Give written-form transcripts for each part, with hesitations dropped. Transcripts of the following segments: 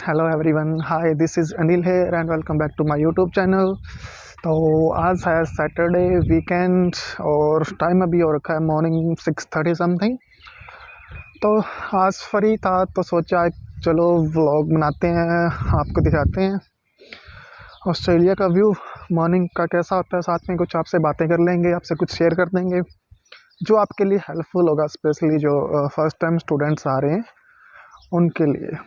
Hello everyone, hi, this is Anil here and welcome back to my YouTube channel. तो आज है Saturday weekend और time अभी हो रखा है मॉर्निंग 6:30 समथिंग। तो आज फ्री था तो सोचा चलो व्लॉग बनाते हैं, आपको दिखाते हैं ऑस्ट्रेलिया का व्यू मॉर्निंग का कैसा होता है। साथ में कुछ आपसे बातें कर लेंगे, आपसे कुछ शेयर कर देंगे जो आपके लिए हेल्पफुल होगा, स्पेशली जो फर्स्ट टाइम स्टूडेंट्स आ रहे हैं उनके लिए।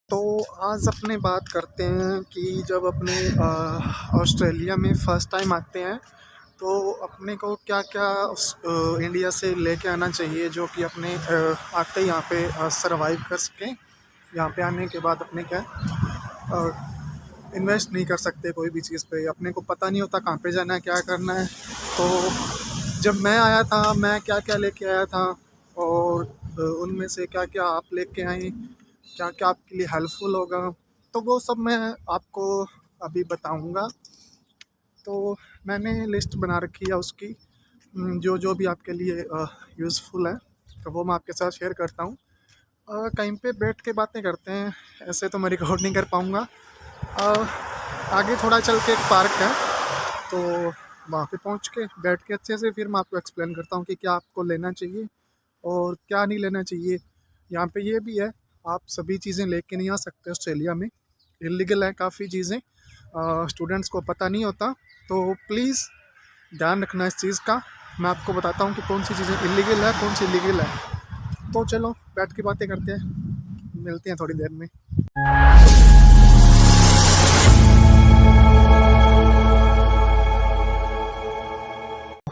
तो आज अपने बात करते हैं कि जब अपने ऑस्ट्रेलिया में फ़र्स्ट टाइम आते हैं तो अपने को क्या क्या इंडिया से लेके आना चाहिए जो कि अपने आते ही यहाँ पे सरवाइव कर सकें। यहाँ पे आने के बाद अपने क्या इन्वेस्ट नहीं कर सकते कोई भी चीज़ पे, अपने को पता नहीं होता कहाँ पे जाना है, क्या करना है। तो जब मैं आया था मैं क्या क्या लेके आया था और उनमें से क्या क्या आप लेके आए, क्या क्या आपके लिए हेल्पफुल होगा, तो वो सब मैं आपको अभी बताऊंगा। तो मैंने लिस्ट बना रखी है उसकी, जो जो भी आपके लिए यूज़फुल है तो वो मैं आपके साथ शेयर करता हूँ। कहीं पे बैठ के बातें करते हैं, ऐसे तो मैं रिकॉर्ड नहीं कर पाऊँगा। आगे थोड़ा चल के एक पार्क है तो वहाँ पे पहुँच के बैठ के अच्छे से फिर मैं आपको एक्सप्लेन करता हूँ कि क्या आपको लेना चाहिए और क्या नहीं लेना चाहिए। यहाँ पे ये भी है, आप सभी चीज़ें लेके नहीं आ सकते ऑस्ट्रेलिया में, इलीगल है काफ़ी चीज़ें, स्टूडेंट्स को पता नहीं होता। तो प्लीज़ ध्यान रखना इस चीज़ का। मैं आपको बताता हूँ कि कौन सी चीज़ें इलीगल है, कौन सी लीगल है। तो चलो बैठ के बातें करते हैं, मिलते हैं थोड़ी देर में।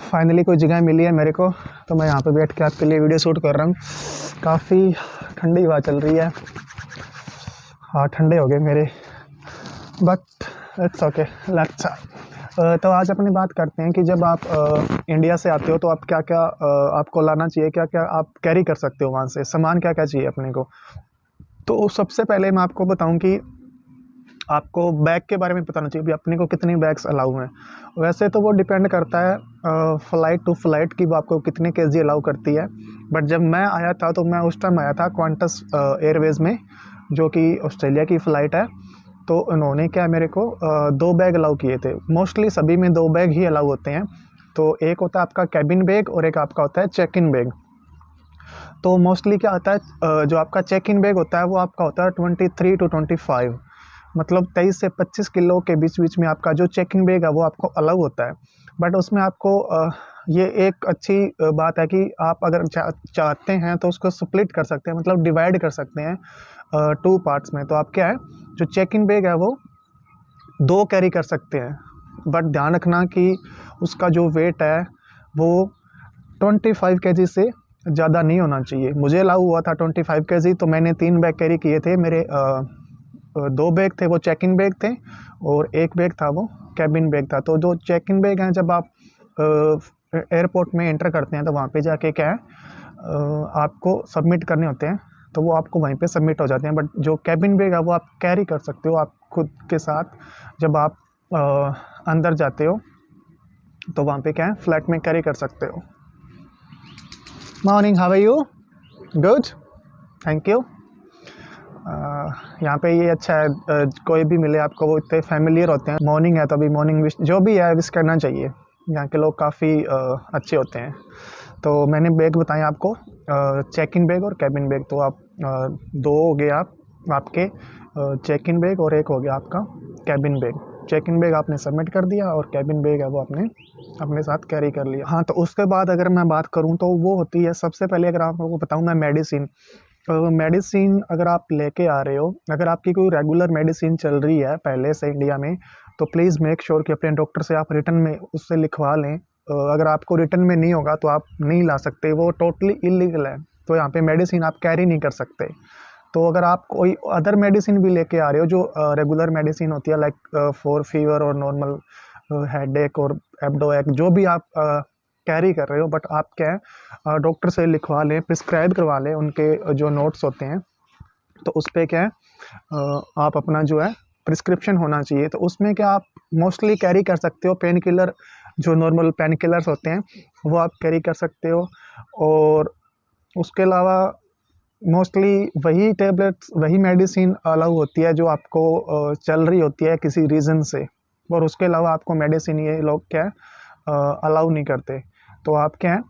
फाइनली कोई जगह मिली है मेरे को, तो मैं यहाँ पे बैठ के आपके लिए वीडियो शूट कर रहा हूँ। काफ़ी ठंडी हवा चल रही है, हाथ ठंडे हो गए मेरे, बट इट्स ओके, लेट्स। तो आज अपनी बात करते हैं कि जब आप इंडिया से आते हो तो आप क्या क्या आपको लाना चाहिए, क्या क्या आप कैरी कर सकते हो, वहाँ से सामान क्या क्या चाहिए अपने को। तो सबसे पहले मैं आपको बताऊं कि आपको बैग के बारे में बताना चाहिए भी अपने को कितने बैग्स अलाउ हैं। वैसे तो वो डिपेंड करता है फ़्लाइट टू फ़्लाइट की, वो आपको कितने केजी अलाउ करती है। बट जब मैं आया था तो मैं उस टाइम आया था क्वांटस एयरवेज़ में, जो कि ऑस्ट्रेलिया की फ़्लाइट है। तो उन्होंने क्या मेरे को 2 बैग अलाउ किए थे। मोस्टली सभी में 2 बैग ही अलाउ होते हैं। तो एक होता है आपका कैबिन बैग और एक आपका होता है चेक इन बैग। तो मोस्टली क्या होता है, जो आपका चेक इन बैग होता है वो आपका होता है 23 to 25, मतलब 23 से 25 किलो के बीच बीच में आपका जो चेक इन बैग है वो आपको अलाउ होता है। बट उसमें आपको ये एक अच्छी बात है कि आप अगर चाहते हैं तो उसको स्प्लिट कर सकते हैं, मतलब डिवाइड कर सकते हैं 2 पार्ट्स में। तो आप क्या है, जो चेक इन बैग है वो 2 कैरी कर सकते हैं। बट ध्यान रखना कि उसका जो वेट है वो 25 केजी से ज़्यादा नहीं होना चाहिए। मुझे अलाउ हुआ था 25 केजी, तो मैंने 3 बैग कैरी किए थे। मेरे 2 बैग थे वो चेक इन बैग थे और एक बैग था वो कैबिन बैग था। तो जो चेक इन बैग हैं जब आप एयरपोर्ट में एंटर करते हैं तो वहाँ पे जाके क्या है, आपको सबमिट करने होते हैं, तो वो आपको वहीं पे सबमिट हो जाते हैं। बट जो कैबिन बैग है वो आप कैरी कर सकते हो आप खुद के साथ। जब आप अंदर जाते हो तो वहाँ पे क्या है, फ्लैट में कैरी कर सकते हो। Morning, how are you? Good, thank you. यहाँ पे ये अच्छा है, कोई भी मिले आपको वो इतने फैमिलियर होते हैं। मॉर्निंग है तो अभी मॉर्निंग विश जो भी है विश करना चाहिए। यहाँ के लोग काफ़ी अच्छे होते हैं। तो मैंने बैग बताए आपको, चेक इन बैग और कैबिन बैग। तो आप 2 हो गए आपके चेक इन बैग और एक हो गया आपका cabin bag. Check in bag आपने सबमिट कर दिया और कैबिन बैग है वो आपने अपने साथ कैरी कर लिया। हाँ, तो उसके बाद अगर मैं बात करूँ तो वो होती है सबसे पहले, अगर आपको बताऊँ मैं, मेडिसिन। मेडिसिन अगर आप लेके आ रहे हो, अगर आपकी कोई रेगुलर मेडिसिन चल रही है पहले से इंडिया में, तो प्लीज़ मेक श्योर कि अपने डॉक्टर से आप रिटन में उससे लिखवा लें। अगर आपको रिटन में नहीं होगा तो आप नहीं ला सकते, वो टोटली इलीगल है। तो यहाँ पे मेडिसिन आप कैरी नहीं कर सकते। तो अगर आप कोई अदर मेडिसिन भी लेके आ रहे हो जो रेगुलर मेडिसिन होती है, लाइक फॉर फीवर और नॉर्मल हेडेक और एब्डोएक, जो भी आप कैरी कर रहे हो, बट आप क्या है डॉक्टर से लिखवा लें, प्रिस्क्राइब करवा लें, उनके जो नोट्स होते हैं तो उस पर क्या है आप अपना जो है प्रिस्क्रिप्शन होना चाहिए, तो उसमें क्या आप मोस्टली कैरी कर सकते हो पेन किलर, जो नॉर्मल पेन किलर्स होते हैं वो आप कैरी कर सकते हो। और उसके अलावा मोस्टली वही टेबलेट्स, वही मेडिसिन अलाउ होती है जो आपको चल रही होती है किसी रीज़न से, और उसके अलावा आपको मेडिसिन ये लोग क्या अलाउ नहीं करते। तो आप क्या है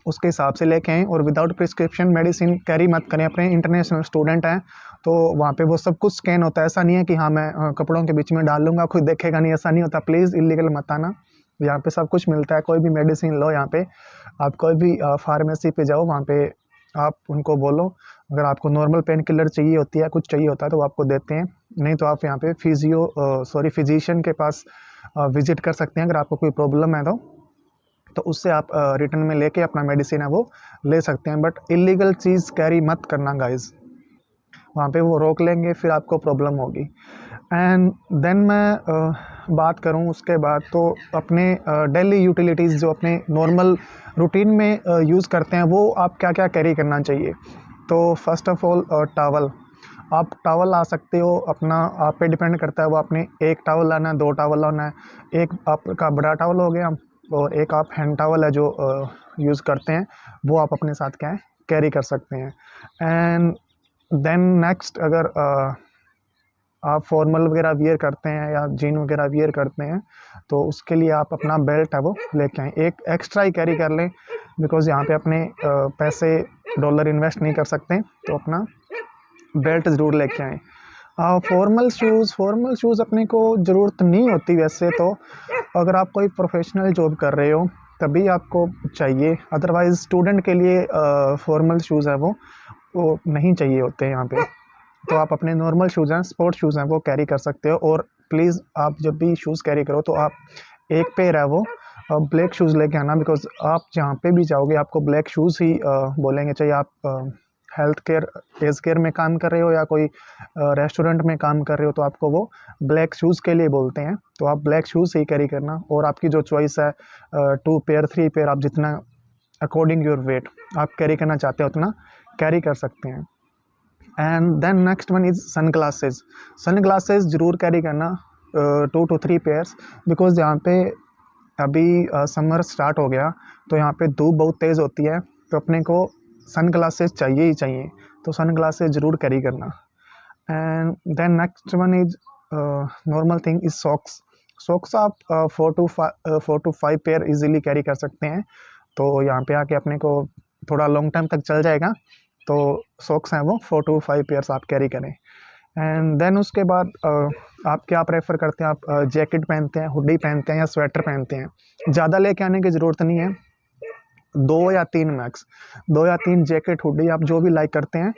उसके हिसाब से लेके आएँ, और विदाउट प्रिस्क्रिप्शन मेडिसिन कैरी मत करें। अपने इंटरनेशनल स्टूडेंट हैं तो वहाँ पे वो सब कुछ स्कैन होता है, ऐसा नहीं है कि हाँ मैं कपड़ों के बीच में डाल लूँगा कोई देखेगा नहीं, ऐसा नहीं होता। प्लीज़ इलीगल मत आना, यहाँ पे सब कुछ मिलता है। कोई भी मेडिसिन लो यहाँ पे, आप कोई भी फार्मेसी पे जाओ, वहाँ पे आप उनको बोलो अगर आपको नॉर्मल पेन किलर चाहिए होती है, कुछ चाहिए होता है तो वो आपको देते हैं, नहीं तो आप यहाँ पे फिजिशियन के पास विजिट कर सकते हैं अगर आपको कोई प्रॉब्लम है तो उससे आप रिटर्न में लेके अपना मेडिसिन है वो ले सकते हैं। बट इलीगल चीज़ कैरी मत करना गाइस, वहाँ पे वो रोक लेंगे, फिर आपको प्रॉब्लम होगी। एंड देन मैं बात करूँ उसके बाद, तो अपने डेली यूटिलिटीज़ जो अपने नॉर्मल रूटीन में यूज़ करते हैं वो आप क्या क्या कैरी करना चाहिए। तो फर्स्ट ऑफ ऑल टावल, आप टावल ला सकते हो अपना, आप पे डिपेंड करता है वो आपने एक टावल लाना है, 2 टावल लाना है। एक आपका बड़ा टावल हो गया और एक आप हैंड टावल है जो यूज़ करते हैं, वो आप अपने साथ क्या है कैरी कर सकते हैं। एंड देन नेक्स्ट, अगर आप फॉर्मल वगैरह वियर करते हैं या जीन वगैरह वियर करते हैं तो उसके लिए आप अपना बेल्ट है वो लेके आएँ, एक एक्स्ट्रा ही कैरी कर लें, बिकॉज़ यहाँ पे अपने पैसे डॉलर इन्वेस्ट नहीं कर सकते, तो अपना बेल्ट ज़रूर लेके आएँ। फॉर्मल शूज़ अपने को ज़रूरत नहीं होती वैसे तो, अगर आप कोई प्रोफेशनल जॉब कर रहे हो तभी आपको चाहिए, अदरवाइज़ स्टूडेंट के लिए फॉर्मल शूज़ है वो नहीं चाहिए होते हैं यहाँ पे। तो आप अपने नॉर्मल शूज़ हैं, स्पोर्ट्स शूज़ हैं, वो कैरी कर सकते हो। और प्लीज़ आप जब भी शूज़ कैरी करो तो आप एक पेयर है वो ब्लैक शूज़ लेके आना, बिकॉज़ आप जहाँ पे भी जाओगे आपको ब्लैक शूज़ ही बोलेंगे, चाहे आप हेल्थ केयर एज केयर में काम कर रहे हो या कोई रेस्टोरेंट में काम कर रहे हो, तो आपको वो ब्लैक शूज़ के लिए बोलते हैं। तो आप ब्लैक शूज़ ही कैरी करना, और आपकी जो चॉइस है 2 पेयर 3 पेयर, आप जितना अकॉर्डिंग योर वेट आप कैरी करना चाहते हो उतना कैरी कर सकते हैं। And then next one is sunglasses ज़रूर कैरी करना, 2 to 3 पेयर्स, बिकॉज़ यहाँ पे अभी समर स्टार्ट हो गया तो यहाँ पे धूप बहुत तेज़ होती है, तो अपने को सन ग्लासेस चाहिए ही चाहिए, तो सन ग्लासेस ज़रूर कैरी करना। And then next one is normal thing is socks आप 4 to 5 पेयर इजीली कैरी कर सकते हैं, तो यहाँ पे आके अपने को थोड़ा लॉन्ग टाइम तक चल जाएगा, तो सॉक्स हैं वो 4 to 5 पेयर्स आप कैरी करें। एंड देन उसके बाद आप क्या प्रेफर करते हैं, आप जैकेट पहनते हैं, हुडी पहनते हैं या स्वेटर पहनते हैं। ज़्यादा लेके आने की ज़रूरत नहीं है, 2 या 3 मैक्स, 2 या 3 जैकेट हुडी आप जो भी लाइक करते हैं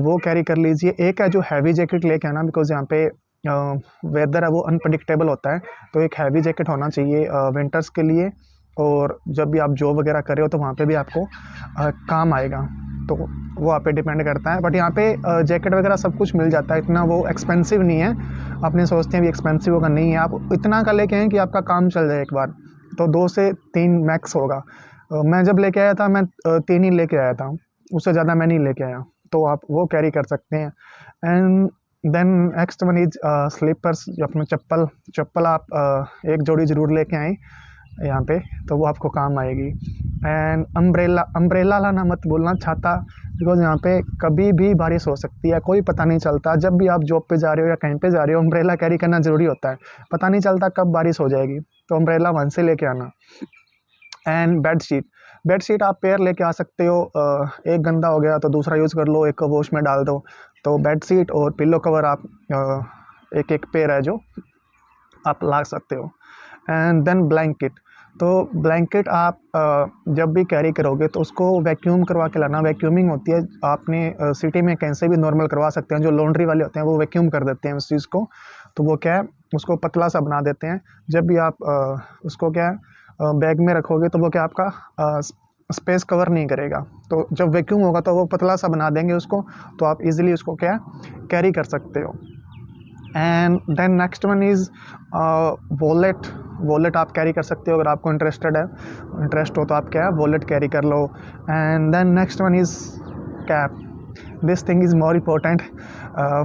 वो कैरी कर लीजिए। एक है जो हैवी जैकेट लेके आना, बिकॉज़ यहाँ पे वेदर है वो अनप्रडिक्टेबल होता है, तो एक हैवी जैकेट होना चाहिए विंटर्स के लिए, और जब भी आप जॉब वगैरह कर रहे हो तो वहाँ पे भी आपको काम आएगा, तो वो आप पे डिपेंड करता है। बट यहाँ पे जैकेट वगैरह सब कुछ मिल जाता है, इतना वो एक्सपेंसिव नहीं है, अपने सोचते हैं भी एक्सपेंसिव होगा, नहीं है। आप इतना का लेके आएँ कि आपका काम चल जाए एक बार, तो 2 से 3 मैक्स होगा। मैं जब लेके आया था मैं 3 ही लेके आया था, उससे ज़्यादा मैं नहीं लेके आया, तो आप वो कैरी कर सकते हैं। And then next one is slippers, जो अपने चप्पल आप एक जोड़ी ज़रूर लेके आएँ यहाँ पे, तो वो आपको काम आएगी। एंड अम्ब्रेला लाना मत बोलना, छाता, बिकॉज़ यहाँ पे कभी भी बारिश हो सकती है, कोई पता नहीं चलता। जब भी आप जॉब पे जा रहे हो या कहीं पे जा रहे हो, अम्ब्रेला कैरी करना ज़रूरी होता है, पता नहीं चलता कब बारिश हो जाएगी, तो अम्ब्रेला वहाँ से लेके आना। एंड बेडशीट आप पेयर लेके आ सकते हो, एक गंदा हो गया तो दूसरा यूज़ कर लो, एक को वॉश में डाल दो, तो बेडशीट और पिल्लो कवर आप एक पेयर है जो आप ला सकते हो। एंड देन ब्लैंकेट, तो ब्लैंकेट आप जब भी कैरी करोगे तो उसको वैक्यूम करवा के लाना। वैक्यूमिंग होती है, आपने सिटी में कहीं से भी नॉर्मल करवा सकते हैं, जो लॉन्ड्री वाले होते हैं वो वैक्यूम कर देते हैं उस चीज़ को। तो वो क्या है, उसको पतला सा बना देते हैं। जब भी आप उसको क्या है बैग में रखोगे तो वो क्या आपका स्पेस कवर नहीं करेगा। तो जब वैक्यूम होगा तो वो पतला सा बना देंगे उसको, तो आप इजीली उसको क्या कैरी कर सकते हो। And then next one is wallet. Wallet आप कैरी कर सकते हो अगर आपको इंटरेस्ट हो तो आप क्या है वॉलेट कैरी कर लो। And then next one is cap. This thing is more important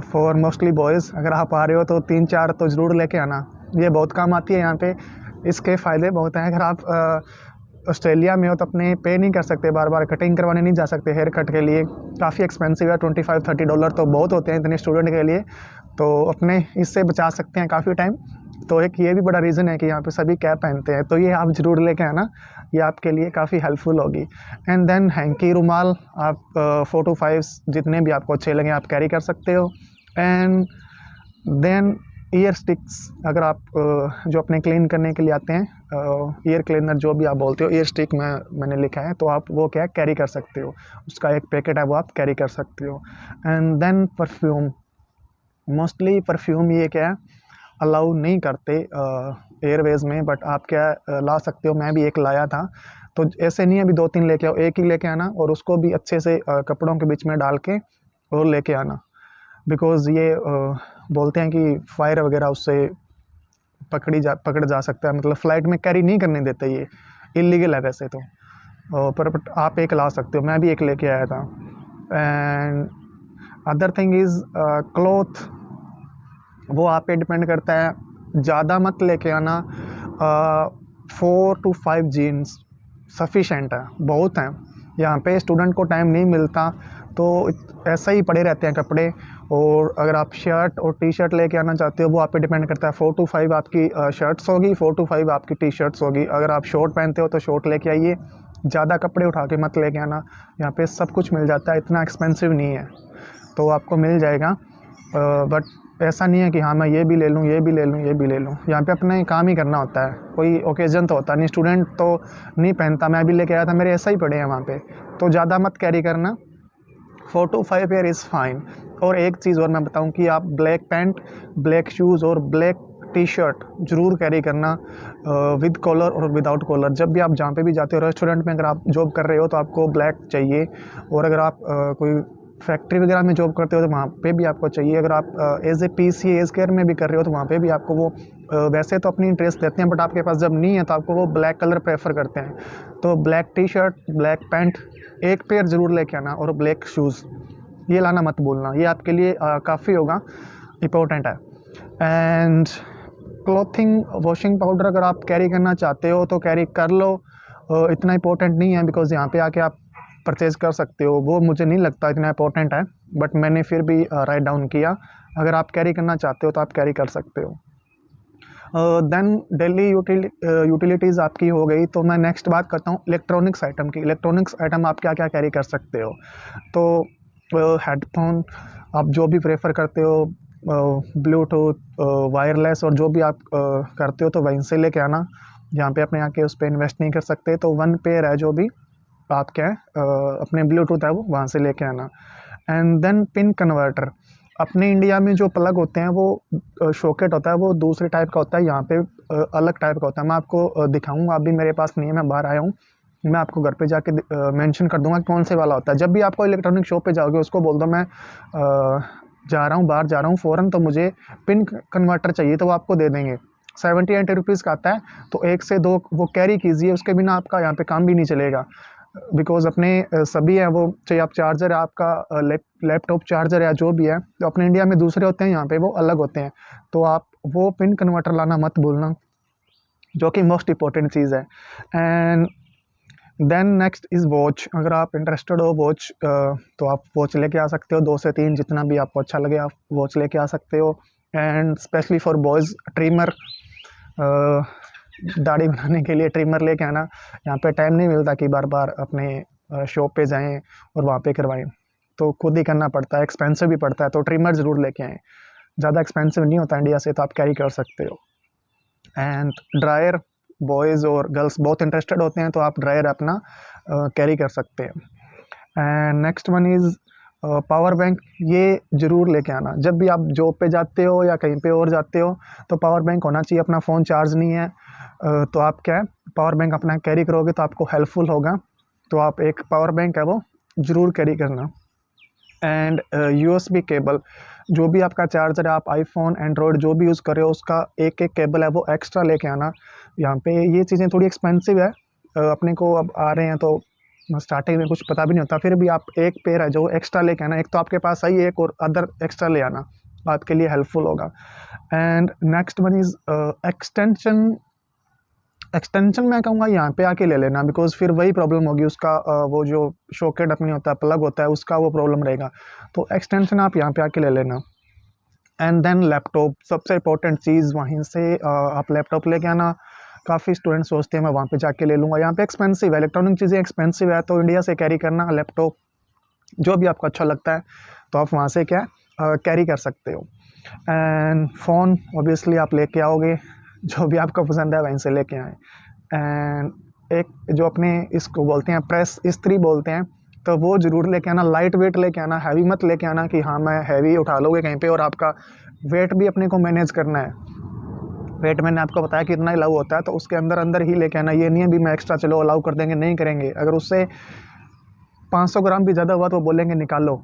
for mostly boys. अगर आप आ रहे हो तो 3-4 तो ज़रूर लेके आना, ये बहुत काम आती है यहाँ पे। इसके फ़ायदे बहुत हैं। अगर आप ऑस्ट्रेलिया में हो तो अपने पे नहीं कर सकते, बार बार कटिंग करवाने नहीं जा सकते हेयर कट के लिए, काफ़ी एक्सपेंसिव है। $25-30 तो बहुत होते हैं इतने स्टूडेंट के लिए, तो अपने इससे बचा सकते हैं काफ़ी टाइम। तो एक ये भी बड़ा रीज़न है कि यहाँ पे सभी कैप पहनते हैं, तो ये आप ज़रूर लेके आना, ये आपके लिए काफ़ी हेल्पफुल होगी। एंड देन हैंकी, रुमाल आप 4 to 5 जितने भी आपको अच्छे लगे आप कैरी कर सकते हो। एंड देन ईयर स्टिक्स, अगर आप जो अपने क्लीन करने के लिए आते हैं, ईयर क्लीनर जो भी आप बोलते हो, ईयर स्टिक मैंने लिखा है, तो आप वो क्या कैरी कर सकते हो, उसका एक पैकेट है वो आप कैरी कर सकते हो। And then perfume. Mostly perfume ये क्या है अलाउ नहीं करते एयरवेज में, बट आप क्या ला सकते हो। मैं भी एक लाया था, तो ऐसे नहीं है अभी 2-3 लेके आओ, एक ही लेके आना और उसको भी अच्छे से कपड़ों के बीच में डाल के और लेके आना। बिकॉज़ ये बोलते हैं कि फायर वगैरह उससे पकड़ जा सकता है, मतलब फ़्लाइट में कैरी नहीं करने देते, ये इलीगल है वैसे तो। पर बट आप एक ला सकते हो, मैं भी एक लेके आया था। And other thing is cloth, वो आप पे डिपेंड करता है, ज़्यादा मत लेके आना। 4 to 5 जीन्स सफिशेंट है, बहुत हैं। यहाँ पे स्टूडेंट को टाइम नहीं मिलता तो ऐसा ही पड़े रहते हैं कपड़े। और अगर आप शर्ट और टी शर्ट लेके आना चाहते हो वो आप पे डिपेंड करता है। 4 to 5 आपकी शर्ट्स होगी, 4 to 5 आपकी टी शर्ट्स होगी। अगर आप शॉर्ट पहनते हो तो शॉर्ट लेके आइए, ज़्यादा कपड़े उठा के मत लेके आना। यहाँ पे सब कुछ मिल जाता है, इतना एक्सपेंसिव नहीं है, तो आपको मिल जाएगा। बट ऐसा नहीं है कि हाँ मैं ये भी ले लूँ, ये भी ले लूँ, ये भी ले लूँ। यहाँ पे अपना काम ही करना होता है, कोई ओकेज़न तो होता नहीं, स्टूडेंट तो नहीं पहनता। मैं भी लेके आया था, मेरे ऐसा ही पड़े हैं वहाँ पे, तो ज़्यादा मत कैरी करना। 4 to 5 पेयर इज़ फाइन। और एक चीज़ और मैं बताऊँ कि आप ब्लैक पैंट, ब्लैक शूज़ और ब्लैक टी शर्ट ज़रूर कैरी करना, विद कॉलर और विदाउट कॉलर। जब भी आप जहाँ पे भी जाते हो, रेस्टोरेंट में अगर आप जॉब कर रहे हो तो आपको ब्लैक चाहिए, और अगर आप कोई फैक्ट्री वगैरह में जॉब करते हो तो वहाँ पे भी आपको चाहिए। अगर आप as a PC as care में भी कर रहे हो तो वहाँ पे भी आपको वो वैसे तो अपनी इंटरेस्ट देते हैं, बट आपके पास जब नहीं है तो आपको वो ब्लैक कलर प्रेफर करते हैं। तो black T shirt, black pant एक पेयर ज़रूर लेके आना, और ब्लैक शूज़ ये लाना मत भूलना, ये आपके लिए काफ़ी होगा, इम्पोर्टेंट है। एंड क्लॉथिंग, वॉशिंग पाउडर अगर आप कैरी करना चाहते हो तो कैरी कर लो, इतना इंपॉर्टेंट नहीं है, बिकॉज़ यहाँ पे आके आप परचेज़ कर सकते हो, वो मुझे नहीं लगता इतना इंपॉर्टेंट है, बट मैंने फिर भी राइट डाउन किया। अगर आप कैरी करना चाहते हो तो आप कैरी कर सकते हो। देन डेली यूटिलिटीज़ आपकी हो गई, तो मैं नेक्स्ट बात करता हूँ इलेक्ट्रॉनिक्स आइटम की। इलेक्ट्रॉनिक्स आइटम आप क्या क्या कैरी कर सकते हो, तो हेडफोन आप जो भी प्रेफर करते हो, ब्लूटूथ, वायरलेस और जो भी आप करते हो तो वहीं से लेके आना। यहाँ पे अपने आके उस पर इन्वेस्ट नहीं कर सकते, तो 1 पेयर है जो भी आप क्या है अपने ब्लूटूथ है वो वहाँ से लेके आना। एंड देन पिन कन्वर्टर, अपने इंडिया में जो प्लग होते हैं वो शॉकेट होता है, वो दूसरे टाइप का होता है, यहाँ पे अलग टाइप का होता है। मैं आपको दिखाऊंगा, अभी मेरे पास नहीं है, मैं बाहर आया हूँ, मैं आपको घर पे जाके मेंशन कर दूंगा कौन से वाला होता है। जब भी आपको इलेक्ट्रॉनिक शॉप पे जाओगे उसको बोल दो मैं जा रहा हूँ, बाहर जा रहा हूँ फ़ौरन, तो मुझे पिन कन्वर्टर चाहिए, तो वो आपको दे देंगे। 70-80 रुपीज़ का आता है, तो 1 से 2 वो कैरी कीजिए, उसके बिना आपका यहाँ पे काम भी नहीं चलेगा। बिकॉज़ अपने सभी हैं वो, चाहे आप चार्जर है आपका लैपटॉप चार्जर है जो भी है, तो अपने इंडिया में दूसरे होते हैं, यहाँ पे वो अलग होते हैं, तो आप वो पिन कन्वर्टर लाना मत भूलना, जो कि मोस्ट इम्पॉर्टेंट चीज़ है। And then next is watch. अगर आप इंटरेस्टेड हो वॉच, तो आप वॉच लेके आ सकते हो, 2 से 3 जितना भी आपको अच्छा लगे आप वॉच लेके आ सकते हो। And specially for boys, trimmer, दाढ़ी बनाने के लिए ट्रिमर लेके आना। यहाँ पे टाइम नहीं मिलता कि बार बार अपने शॉप पे जाएं और वहाँ पे करवाएं, तो खुद ही करना पड़ता है, एक्सपेंसिव भी पड़ता है, तो ट्रिमर ज़रूर लेके आएँ, ज़्यादा एक्सपेंसिव नहीं होता इंडिया से, तो आप कैरी कर सकते हो। एंड ड्रायर, बॉयज़ और गर्ल्स बहुत इंटरेस्टेड होते हैं तो आप ड्रायर अपना कैरी कर सकते हैं। And next one is power bank. ये ज़रूर लेके आना जब भी आप जॉब पे जाते हो या कहीं पे और जाते हो, तो पावर बैंक होना चाहिए। अपना फ़ोन चार्ज नहीं है तो आप क्या है पावर बैंक अपना कैरी करोगे तो आपको हेल्पफुल होगा, तो आप एक पावर बैंक है वो ज़रूर कैरी करना। एंड USB केबल, जो भी आपका चार्जर है, आप आईफोन एंड्रॉयड जो भी यूज़ कर रहे हो उसका एक एक केबल है वो एक्स्ट्रा लेके आना। यहाँ पे ये चीज़ें थोड़ी एक्सपेंसिव है, अपने को अब आ रहे हैं तो स्टार्टिंग में कुछ पता भी नहीं होता, फिर भी आप एक पेयर है जो एक्स्ट्रा लेके आना। एक तो आपके पास सही है, एक और अदर एक्स्ट्रा ले आना, आपके लिए हेल्पफुल होगा। And next one is extension. Extension मैं कहूँगा यहाँ पे आके ले लेना, बिकॉज फिर वही प्रॉब्लम होगी उसका, वो जो शॉकेट अपनी होता है प्लग होता है उसका वो प्रॉब्लम रहेगा, तो एक्सटेंशन आप यहाँ पे आके ले लेना। एंड देन लैपटॉप, सबसे इंपॉर्टेंट चीज़ वहीं से आप लैपटॉप लेके आना। काफ़ी स्टूडेंट सोचते हैं मैं वहाँ पे जाके ले लूँगा, यहाँ पे एक्सपेंसिव है, इलेक्ट्रॉनिक चीज़ें एक्सपेंसिव है, तो इंडिया से कैरी करना लैपटॉप जो भी आपको अच्छा लगता है तो आप वहाँ से क्या कैरी कर सकते हो। एंड फ़ोन ऑब्वियसली आप लेके आओगे, जो भी आपको पसंद है वहीं से लेके आएँ। एंड एक जो अपने इसको बोलते हैं प्रेस इस्त्री बोलते हैं, तो वो ज़रूर लेके आना। लाइट वेट लेके आना, हैवी मत लेके आना कि हाँ मैं हैवी उठा लोगे कहीं पे और आपका वेट भी अपने को मैनेज करना है। वेट मैंने आपको बताया कि इतना ही अलाउ होता है, तो उसके अंदर अंदर ही लेके आना। ये नहीं है भी मैं एक्स्ट्रा चलो अलाउ कर देंगे, नहीं करेंगे। अगर उससे 500 ग्राम भी ज़्यादा हुआ तो बोलेंगे निकालो,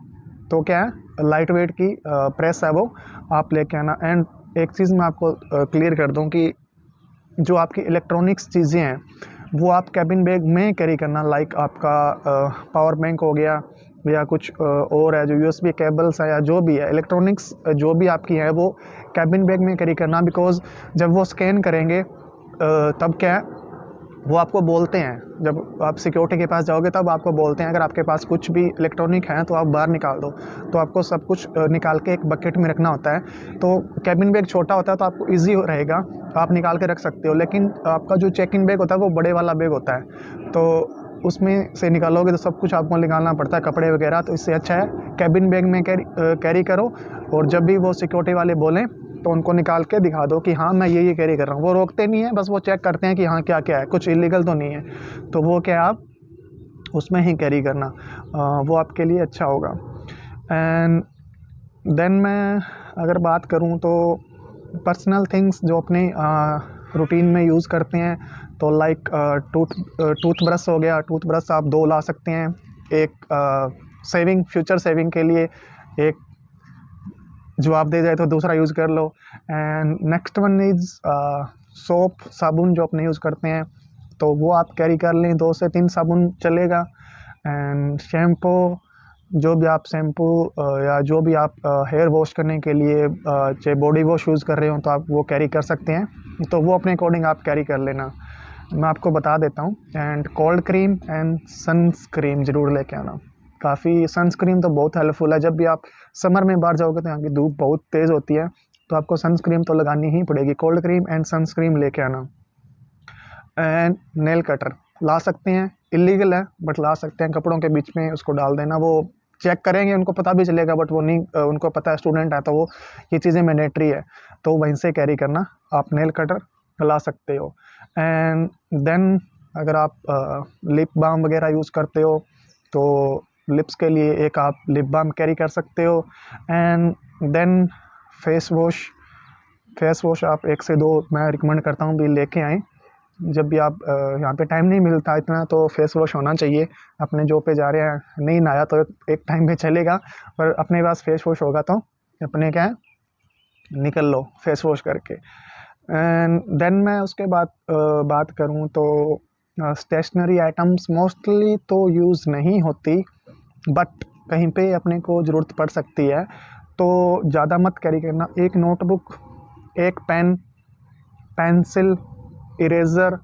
तो क्या है लाइट वेट की प्रेस है वो आप लेके आना। एंड एक चीज़ मैं आपको क्लियर कर दूं कि जो आपकी इलेक्ट्रॉनिक्स चीज़ें हैं वो आप कैबिन बैग में कैरी करना, लाइक आपका पावर बैंक हो गया या कुछ और है, जो USB केबल्स है या जो भी है इलेक्ट्रॉनिक्स जो भी आपकी है वो कैबिन बैग में कैरी करना। बिकॉज़ जब वो स्कैन करेंगे तब क्या है वो आपको बोलते हैं, जब आप सिक्योरिटी के पास जाओगे तब आपको बोलते हैं अगर आपके पास कुछ भी इलेक्ट्रॉनिक है तो आप बाहर निकाल दो, तो आपको सब कुछ निकाल के एक बकेट में रखना होता है। तो कैबिन बैग छोटा होता है तो आपको ईजी रहेगा, आप निकाल के रख सकते हो, लेकिन आपका जो चेक इन बैग होता है वो बड़े वाला बैग होता है, तो उसमें से निकालोगे तो सब कुछ आपको निकालना पड़ता है, कपड़े वगैरह। तो इससे अच्छा है कैबिन बैग में कैरी करो, और जब भी वो सिक्योरिटी वाले बोलें तो उनको निकाल के दिखा दो कि हाँ मैं ये कैरी कर रहा हूँ। वो रोकते नहीं है, बस वो चेक करते हैं कि हाँ क्या क्या है, कुछ इलीगल तो नहीं है, तो वो क्या आप उसमें ही कैरी करना, वो आपके लिए अच्छा होगा। एंड देन मैं अगर बात करूँ तो पर्सनल थिंग्स जो अपने रूटीन में यूज़ करते हैं, तो लाइक टूथब्रश हो गया। टूथब्रश आप 2 ला सकते हैं, एक सेविंग फ्यूचर सेविंग के लिए, एक जवाब दे जाए तो दूसरा यूज़ कर लो। And next one is soap, साबुन जो अपने यूज़ करते हैं तो वो आप कैरी कर लें, 2 से 3 साबुन चलेगा। एंड शैम्पू, जो भी आप शैम्पू या जो भी आप हेयर वॉश करने के लिए चाहे बॉडी वॉश यूज़ कर रहे हो तो आप वो कैरी कर सकते हैं, तो वो अपने अकॉर्डिंग आप कैरी कर लेना, मैं आपको बता देता हूँ। And cold cream and sunscreen ज़रूर लेके आना। काफ़ी सनस्क्रीन तो बहुत हेल्पफुल है, जब भी आप समर में बाहर जाओगे तो यहाँ की धूप बहुत तेज़ होती है, तो आपको सनस्क्रीन तो लगानी ही पड़ेगी। कोल्ड क्रीम एंड सनस्क्रीन लेके आना। एंड नेल कटर ला सकते हैं, इलीगल है बट ला सकते हैं, कपड़ों के बीच में उसको डाल देना, वो चेक करेंगे उनको पता भी चलेगा, बट वो नहीं उनको पता है स्टूडेंट है तो वो ये चीज़ें मैंडेटरी है, तो वहीं से कैरी करना, आप नेल कटर ला सकते हो। एंड देन अगर आप लिप बाम वगैरह यूज़ करते हो तो लिप्स के लिए एक आप लिप बाम कैरी कर सकते हो। एंड देन फेस वॉश आप 1 से 2 मैं रिकमेंड करता हूँ भी लेके आएँ, जब भी आप यहाँ पे टाइम नहीं मिलता इतना तो फेस वॉश होना चाहिए। अपने जॉब पे जा रहे हैं, नहीं नहाया तो एक टाइम में चलेगा, पर अपने पास फेस वॉश होगा तो अपने क्या है निकल लो फेस वॉश करके। एंड देन मैं उसके बाद बात करूँ तो स्टेशनरी आइटम्स मोस्टली तो यूज़ नहीं होती, बट कहीं पे अपने को ज़रूरत पड़ सकती है तो ज़्यादा मत कैरी करना। एक नोटबुक, एक पेन, पेंसिल, इरेज़र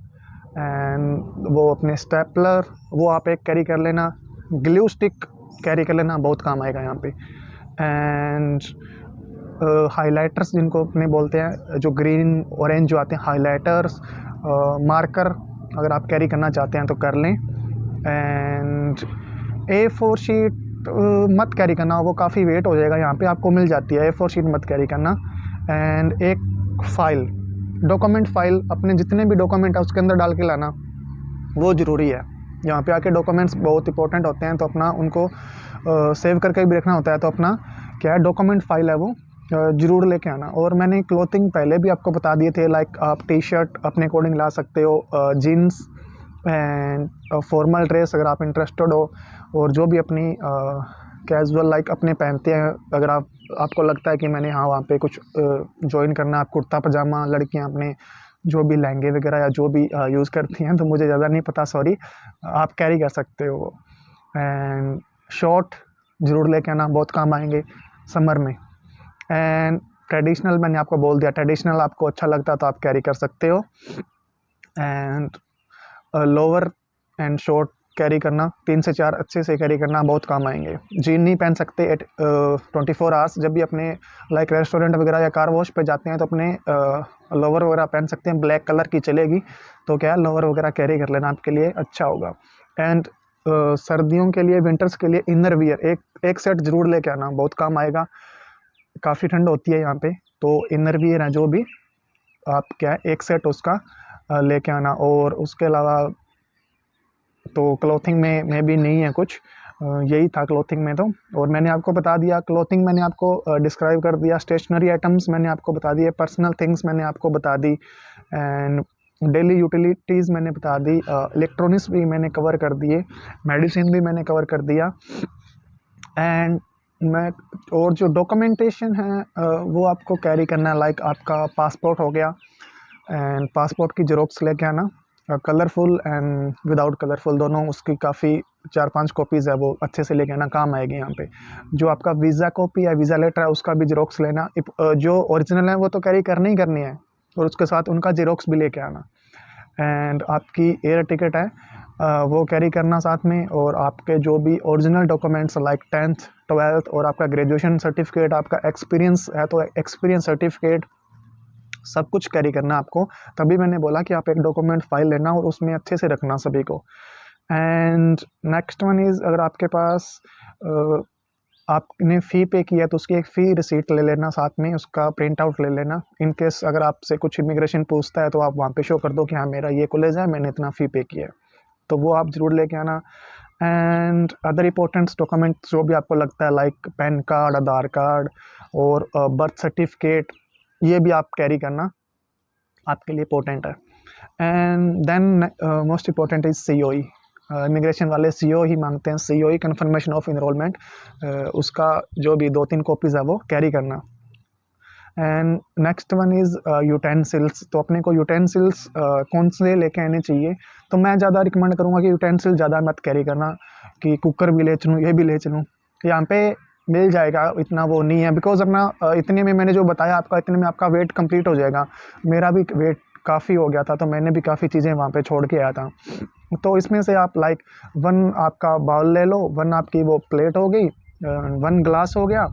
एंड वो अपने स्टेपलर वो आप एक कैरी कर लेना। ग्लू स्टिक कैरी कर लेना, बहुत काम आएगा यहाँ पे। एंड हाइलाइटर्स जिनको अपने बोलते हैं, जो ग्रीन ऑरेंज जो आते हैं हाइलाइटर्स, मार्कर अगर आप कैरी करना चाहते हैं तो कर लें। एंड A4 शीट मत कैरी करना, वो काफ़ी वेट हो जाएगा, यहाँ पे आपको मिल जाती है, A4 शीट मत कैरी करना। एंड एक फाइल डॉक्यूमेंट फाइल अपने जितने भी डॉक्यूमेंट है उसके अंदर डाल के लाना, वो ज़रूरी है। यहाँ पे आके डॉक्यूमेंट्स बहुत इंपॉर्टेंट होते हैं, तो अपना उनको सेव करके भी रखना होता है। तो अपना क्या है, डॉक्यूमेंट फाइल है वो ज़रूर लेके आना। और मैंने क्लोथिंग पहले भी आपको बता दिए थे, लाइक आप टी शर्ट अपने अकॉर्डिंग ला सकते हो, जीन्स एंड फॉर्मल ड्रेस अगर आप इंटरेस्टेड हो, और जो भी अपनी कैजुअल लाइक अपने पहनते हैं, अगर आपको लगता है कि मैंने हाँ वहाँ पे कुछ ज्वाइन करना, आप कुर्ता पजामा, लड़कियाँ अपने जो भी लहंगे वगैरह या जो भी यूज़ करती हैं, तो मुझे ज़्यादा नहीं पता, सॉरी, आप कैरी कर सकते हो। एंड शॉर्ट ज़रूर लेके आना, बहुत काम आएंगे समर में। एंड ट्रेडिशनल मैंने आपको बोल दिया, ट्रेडिशनल आपको अच्छा लगता है तो आप कैरी कर सकते हो। And lower and short carry करना, 3 से 4 अच्छे से कैरी करना, बहुत काम आएंगे। जीन नहीं पहन सकते 24 आवर्स, जब भी अपने लाइक रेस्टोरेंट वगैरह या कार वॉश पे जाते हैं तो अपने लोअर वगैरह पहन सकते हैं, ब्लैक कलर की चलेगी, तो क्या है लोअर वगैरह कैरी कर लेना, आपके लिए अच्छा होगा। एंड सर्दियों के लिए, विंटर्स के लिए इनर वियर एक सेट ज़रूर लेके आना, बहुत काम आएगा। काफ़ी ठंड होती है यहाँ पे, तो इनर वियर है जो भी आप क्या है एक सेट उसका लेके आना। और उसके अलावा तो क्लोथिंग में भी नहीं है कुछ, यही था क्लोथिंग में तो। और मैंने आपको बता दिया, क्लोथिंग मैंने आपको डिस्क्राइब कर दिया, स्टेशनरी आइटम्स मैंने आपको बता दिए, पर्सनल थिंग्स मैंने आपको बता दी, एंड डेली यूटिलिटीज़ मैंने बता दी, इलेक्ट्रॉनिक्स भी मैंने कवर कर दिए, मेडिसिन भी मैंने कवर कर दिया। एंड मैं और जो डॉक्यूमेंटेशन है वो आपको कैरी करना है, लाइक आपका पासपोर्ट हो गया, एंड पासपोर्ट की ज़ेरॉक्स लेके आना, कलरफुल एंड विदाउट कलरफुल दोनों, उसकी काफ़ी 4-5 कॉपीज़ है, वो अच्छे से लेके आना, काम आएगी यहाँ पे। जो आपका वीज़ा कॉपी या वीज़ा लेटर है उसका भी ज़ेरॉक्स लेना, जो ओरिजिनल है वो तो कैरी करनी ही करनी है, और उसके साथ उनका ज़ेरॉक्स भी लेके आना। एंड आपकी एयर टिकट है वो कैरी करना साथ में, और आपके जो भी original documents like 10th 12th और आपका ग्रेजुएशन सर्टिफिकेट, आपका एक्सपीरियंस है तो एक्सपीरियंस सर्टिफिकेट, सब कुछ कैरी करना आपको। तभी मैंने बोला कि आप एक डॉक्यूमेंट फाइल लेना और उसमें अच्छे से रखना सभी को। एंड नेक्स्ट वन इज़, अगर आपके पास आपने फ़ी पे किया तो उसकी एक फ़ी रिसीट ले लेना साथ में, उसका प्रिंट आउट ले लेना। इन केस अगर आपसे कुछ इमिग्रेशन पूछता है तो आप वहाँ पे शो कर दो कि हाँ मेरा ये कॉलेज है, मैंने इतना फ़ी पे किया है, तो वो आप ज़रूर लेके आना। एंड अदर इंपॉर्टेंट डॉक्यूमेंट्स जो भी आपको लगता है, like PAN card, Aadhaar card और बर्थ सर्टिफिकेट, ये भी आप कैरी करना, आपके लिए इंपॉर्टेंट है। And then most important is COE, immigration वाले CO ही मांगते हैं, COE कन्फर्मेशन ऑफ इनरोलमेंट, उसका जो भी 2-3 कॉपीज़ है वो कैरी करना। And next one is utensils, तो अपने को यूटेंसिल्स कौन से लेके आने चाहिए, तो मैं ज़्यादा रिकमेंड करूँगा कि यूटेंसिल ज़्यादा मत कैरी करना, कि कुकर भी ले चलूँ, ये भी ले चलूँ, यहाँ पे मिल जाएगा, इतना वो नहीं है, बिकॉज अपना इतने में मैंने जो बताया आपका, इतने में आपका वेट कंप्लीट हो जाएगा। मेरा भी वेट काफ़ी हो गया था, तो मैंने भी काफ़ी चीज़ें वहाँ पे छोड़ के आया था। तो इसमें से आप लाइक 1 आपका बाउल ले लो, 1 आपकी वो प्लेट हो गई, 1 ग्लास हो गया।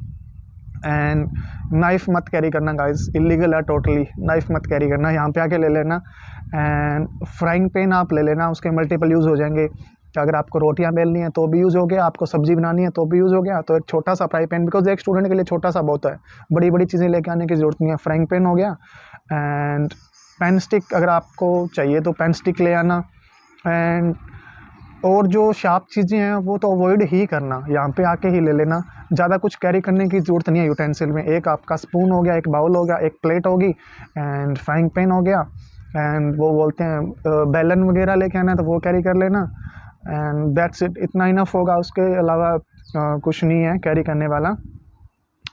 एंड नाइफ़ मत कैरी करना गाइस, इलीगल है टोटली, नाइफ़ मत कैरी करना, यहाँ पे आके ले लेना। एंड फ्राइंग पैन आप ले लेना, उसके मल्टीपल यूज़ हो जाएंगे, अगर आपको रोटियां बेलनी है तो भी यूज़ हो गया, आपको सब्जी बनानी है तो भी यूज़ हो गया। तो एक छोटा सा फ्राई पैन, बिकॉज एक स्टूडेंट के लिए छोटा सा बहुत है, बड़ी बड़ी चीज़ें लेके आने की ज़रूरत नहीं है। फ्राइंग पैन हो गया, एंड पेन स्टिक अगर आपको चाहिए तो पेन स्टिक ले आना। एंड और जो शार्प चीज़ें हैं वो तो अवॉइड ही करना, यहाँ पे आके ही ले लेना, ज़्यादा कुछ कैरी करने की ज़रूरत नहीं है यूटेंसिल में। एक आपका स्पून हो गया, एक बाउल हो गया, एक प्लेट होगी, एंड फ्राइंग पैन हो गया, एंड वो बोलते हैं बेलन वगैरह लेके आना है तो वो कैरी कर लेना, एंड दैट्स इट, इतना इनफ होगा। उसके अलावा कुछ नहीं है कैरी करने वाला।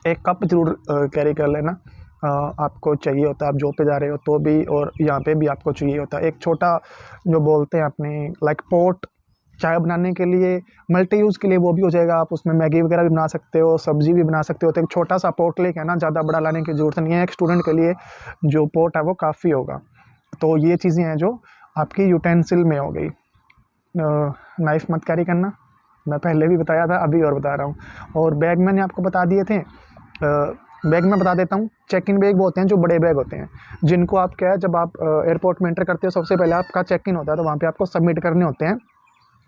एक कप ज़रूर कैरी कर लेना, आपको चाहिए होता है, आप जॉब पे जा रहे हो तो भी, और यहाँ पे भी आपको चाहिए होता है। एक छोटा जो बोलते हैं अपने लाइक पॉट, चाय बनाने के लिए, मल्टी यूज़ के लिए वो भी हो जाएगा, आप उसमें मैगी वगैरह भी बना सकते हो, सब्जी भी बना सकते हो। तो एक छोटा सा पॉट लेके आना, ज़्यादा बड़ा लाने की ज़रूरत नहीं है, एक स्टूडेंट के लिए जो पॉट है वो काफ़ी होगा। तो ये चीज़ें हैं जो आपकी यूटेंसिल में हो गई। नाइफ़ मत कैरी करना, मैं पहले भी बताया था, अभी और बता रहा हूँ। और बैग मैंने आपको बता दिए थे, बैग में बता देता हूँ। चेक इन बैग वो होते हैं जो बड़े बैग होते हैं, जिनको आप क्या है, जब आप एयरपोर्ट में एंटर करते हो सबसे पहले आपका चेक इन होता है, तो वहाँ पे आपको सबमिट करने होते हैं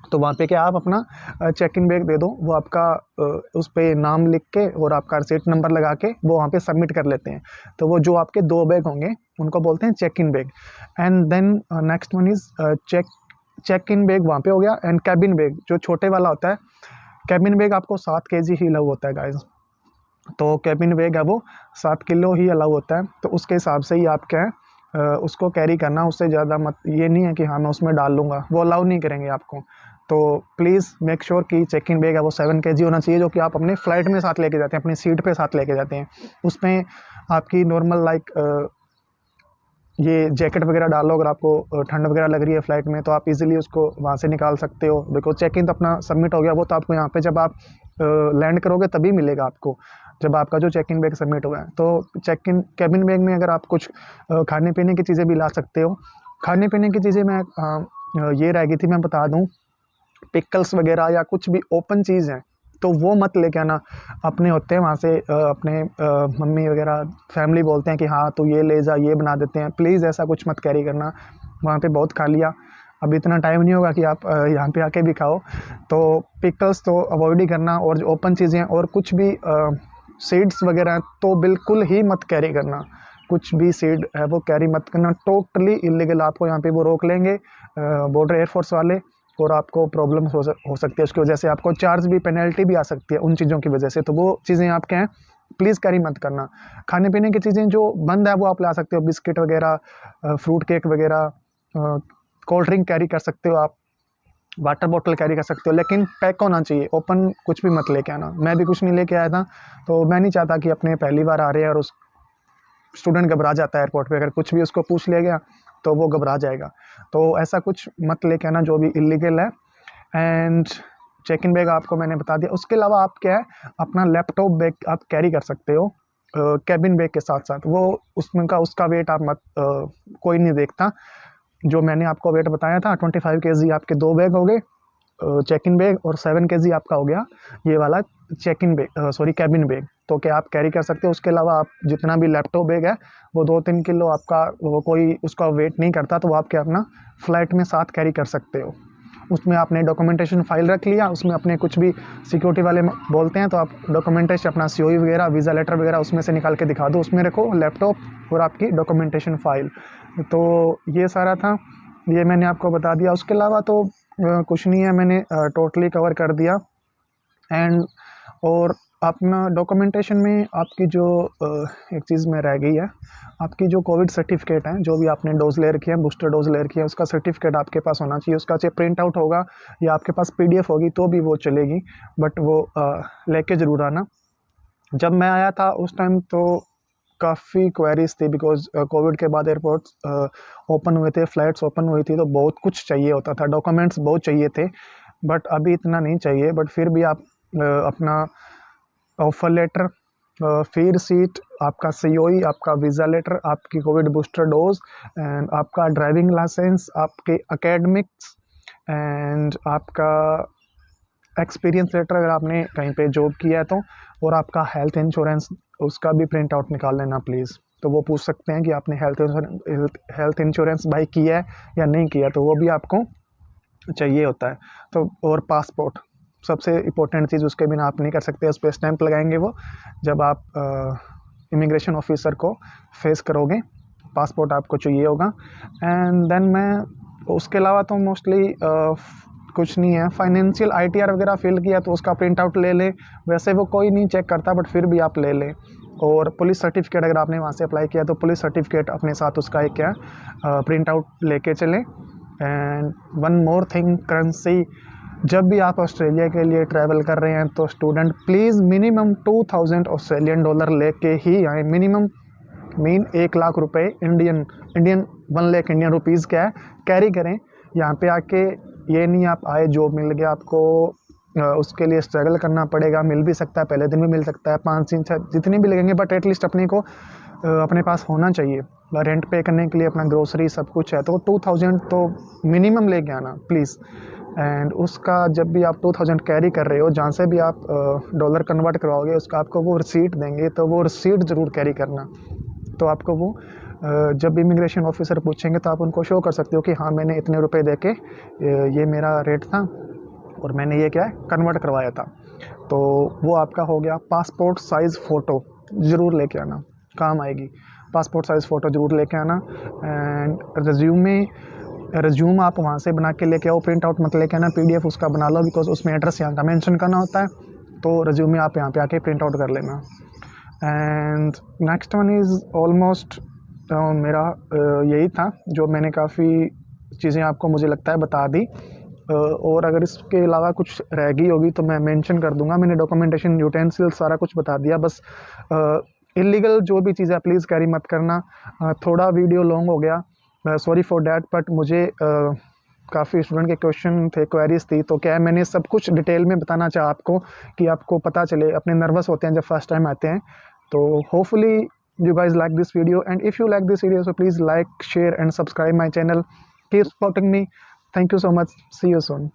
तो वहाँ पे क्या आप अपना चेक इन बैग दे दो, वो आपका उस पर नाम लिख के और आपका रिसीट नंबर लगा के वो वहाँ पे सबमिट कर लेते हैं। तो वो जो आपके 2 बैग होंगे उनको बोलते हैं check in bag. And then next one is check in bag वहाँ पे हो गया। एंड कैबिन बैग जो छोटे वाला होता है, कैबिन बैग आपको 7 kg ही अलाउ होता है गाइज। तो कैबिन बैग है वो 7 किलो ही अलाउ होता है। तो उसके हिसाब से ही आप क्या है उसको कैरी करना, उससे ज़्यादा मत, ये नहीं है कि हाँ मैं उसमें डाल लूँगा, वो अलाउ नहीं करेंगे आपको। तो प्लीज़ मेक श्योर कि चेक इन बैग है वो 7 kg होना चाहिए, जो कि आप अपने फ़्लाइट में साथ लेके जाते हैं, अपनी सीट पे साथ लेके जाते हैं। उसमें आपकी नॉर्मल लाइक ये जैकेट वगैरह डालो, अगर आपको ठंड वगैरह लग रही है फ़्लाइट में तो आप इजीली उसको वहाँ से निकाल सकते हो, बिकॉज चेक इन तो अपना सबमिट हो गया, वो तो आपको यहाँ पे जब आप लैंड करोगे तभी मिलेगा आपको, जब आपका जो चेक इन बैग सबमिट हुआ है। तो चेक इन कैबिन बैग में अगर आप कुछ खाने पीने की चीज़ें भी ला सकते हो। खाने पीने की चीज़ें मैं ये रह गई थी, मैं बता दूँ, पिकल्स वगैरह या कुछ भी ओपन चीज़ है तो वो मत लेके आना। अपने होते हैं वहाँ से अपने मम्मी वगैरह फैमिली बोलते हैं कि हाँ तू ये ले जा, ये बना देते हैं, प्लीज़ ऐसा कुछ मत कैरी करना। वहाँ पे बहुत खा लिया, अब इतना टाइम नहीं होगा कि आप यहाँ पे आके भी खाओ। तो पिकल्स तो अवॉइड ही करना, और जो ओपन चीज़ें और कुछ भी सीड्स वगैरह तो बिल्कुल ही मत कैरी करना। कुछ भी सीड है वो कैरी मत करना, टोटली इलीगल। आपको यहाँ पे वो रोक लेंगे बॉर्डर एयरफोर्स वाले, और आपको प्रॉब्लम हो सकती है उसकी वजह से, आपको चार्ज भी, पेनल्टी भी आ सकती है उन चीज़ों की वजह से। तो वो चीज़ें आप क्या हैं प्लीज़ कैरी मत करना। खाने पीने की चीज़ें जो बंद है वो आप ला सकते हो, बिस्किट वगैरह, फ्रूट केक वगैरह, कोल्ड ड्रिंक कैरी कर सकते हो आप, वाटर बॉटल कैरी कर सकते हो, लेकिन पैक होना चाहिए, ओपन कुछ भी मत लेके आना। मैं भी कुछ नहीं लेके आया था, तो मैं नहीं चाहता कि अपने पहली बार आ रहे हैं और उस स्टूडेंट घबरा जाता है एयरपोर्ट पे, अगर कुछ भी उसको पूछ लिया गया तो वो घबरा जाएगा। तो ऐसा कुछ मत लेके आना जो भी इलीगल है। एंड चेक इन बैग आपको मैंने बता दिया। उसके अलावा आप क्या है अपना लैपटॉप बैग आप कैरी कर सकते हो कैबिन बैग के साथ साथ, वो उसमें का उसका वेट आप मत कोई नहीं देखता। जो मैंने आपको वेट बताया था 25 kg आपके 2 बैग हो गए चेक इन बैग, और 7 kg आपका हो गया ये वाला check in bag, sorry cabin bag. तो क्या आप कैरी कर सकते हो। उसके अलावा आप जितना भी लैपटॉप बैग है वो 2-3 किलो आपका, वो कोई उसका वेट नहीं करता, तो वो आप क्या अपना फ़्लाइट में साथ कैरी कर सकते हो। उसमें आपने डॉक्यूमेंटेशन फाइल रख लिया, उसमें अपने कुछ भी सिक्योरिटी वाले बोलते हैं तो आप डॉक्यूमेंटेशन अपना COE वगैरह, वीज़ा लेटर वगैरह उसमें से निकाल के दिखा दो, उसमें रखो लैपटॉप और आपकी डॉक्यूमेंटेशन फाइल। तो ये सारा था, ये मैंने आपको बता दिया। उसके अलावा तो कुछ नहीं है, मैंने टोटली कवर कर दिया। एंड और अपना डॉक्यूमेंटेशन में आपकी जो एक चीज़ में रह गई है, आपकी जो कोविड सर्टिफिकेट है, जो भी आपने डोज ले रखी है, बूस्टर डोज ले रखी है, उसका सर्टिफिकेट आपके पास होना चाहिए। उसका चाहे प्रिंट आउट होगा या आपके पास PDF होगी तो भी वो चलेगी, बट वो लेके ज़रूर आना। जब मैं आया था उस टाइम तो काफ़ी क्वेरीज थी, बिकॉज कोविड के बाद एयरपोर्ट्स ओपन हुए थे, फ्लाइट्स ओपन हुई थी, तो बहुत कुछ चाहिए होता था, डॉक्यूमेंट्स बहुत चाहिए थे। बट अभी इतना नहीं चाहिए, बट फिर भी आप अपना ऑफर लेटर, फिर सीट, आपका COE, आपका वीज़ा लेटर, आपकी कोविड बूस्टर डोज, एंड आपका ड्राइविंग लाइसेंस, आपके एकेडमिक्स, एंड आपका एक्सपीरियंस लेटर अगर आपने कहीं पे जॉब किया है तो, और आपका हेल्थ इंश्योरेंस, उसका भी प्रिंट आउट निकाल लेना प्लीज़। तो वो पूछ सकते हैं कि आपने हेल्थ इंश्योरेंस बाई किया है या नहीं किया, तो वो भी आपको चाहिए होता है। तो और पासपोर्ट सबसे इम्पोर्टेंट चीज़, उसके बिना आप नहीं कर सकते, उस पर स्टैंप लगाएंगे वो जब आप इमिग्रेशन ऑफिसर को फेस करोगे। पासपोर्ट आपको चाहिए होगा। एंड देन मैं उसके अलावा तो मोस्टली कुछ नहीं है। फाइनेंशियल ITR वगैरह फिल किया तो उसका प्रिंट आउट ले लें, वैसे वो कोई नहीं चेक करता, बट फिर भी आप ले लें। और पुलिस सर्टिफिकेट अगर आपने वहाँ से अप्लाई किया तो पुलिस सर्टिफिकेट अपने साथ उसका एक क्या प्रिंट आउट लेके चलें। And one more thing, currency, जब भी आप ऑस्ट्रेलिया के लिए ट्रैवल कर रहे हैं तो student please minimum 2000 Australian dollar लेके ही आए। मिनिमम मीन 1 लाख रुपए इंडियन 1 लाख इंडियन रुपीज़ क्या है कैरी करें यहाँ पे आके। ये नहीं आप आए, जॉब मिल गया आपको, उसके लिए स्ट्रगल करना पड़ेगा। मिल भी सकता है, पहले दिन भी मिल सकता है, 5 दिन 6 जितने भी लगेंगे, बट एटलीस्ट अपने को अपने पास होना चाहिए। रेंट पे करने के लिए अपना ग्रोसरी सब कुछ है, तो 2000 तो मिनिमम लेके आना प्लीज़। एंड उसका जब भी आप 2000 कैरी कर रहे हो, जहाँ से भी आप डॉलर कन्वर्ट करवाओगे, उसका आपको वो रिसीट देंगे, तो वो रिसीट ज़रूर कैरी करना। तो आपको वो जब इमिग्रेशन ऑफिसर पूछेंगे तो आप उनको शो कर सकते हो कि हाँ मैंने इतने रुपए दे के ये मेरा रेट था, और मैंने ये क्या है कन्वर्ट करवाया था। तो वो आपका हो गया। पासपोर्ट साइज़ फ़ोटो ज़रूर लेके आना, काम आएगी। पासपोर्ट साइज़ फ़ोटो ज़रूर लेके आना। एंड रिज्यूम आप वहाँ से बना के लेके आओ, प्रिंट आउट मत लेके आना, PDF उसका बना लो, बिकॉज उसमें एड्रेस यहाँ का मेंशन करना होता है। तो रिज्यूमे आप यहाँ पे आके प्रिंट आउट कर लेना। And next one is almost मेरा यही था जो मैंने काफ़ी चीज़ें आपको मुझे लगता है बता दी। और अगर इसके अलावा कुछ रह गई होगी तो मैं मेंशन कर दूंगा। मैंने डॉक्यूमेंटेशन, यूटेंसिल सारा कुछ बता दिया। बस इलीगल जो भी चीज़ें प्लीज़ कैरी मत करना। थोड़ा वीडियो लॉन्ग हो गया, सॉरी फॉर डैट, बट मुझे काफ़ी स्टूडेंट के क्वेश्चन थे, क्वेरीज थी, तो क्या है मैंने सब कुछ डिटेल में बताना चाहा आपको कि आपको पता चले। अपने नर्वस होते हैं जब फर्स्ट टाइम आते हैं। तो hopefully you guys like this video, and if you like this video so please like, share and subscribe my channel. Keep supporting me. Thank you so much. See you soon.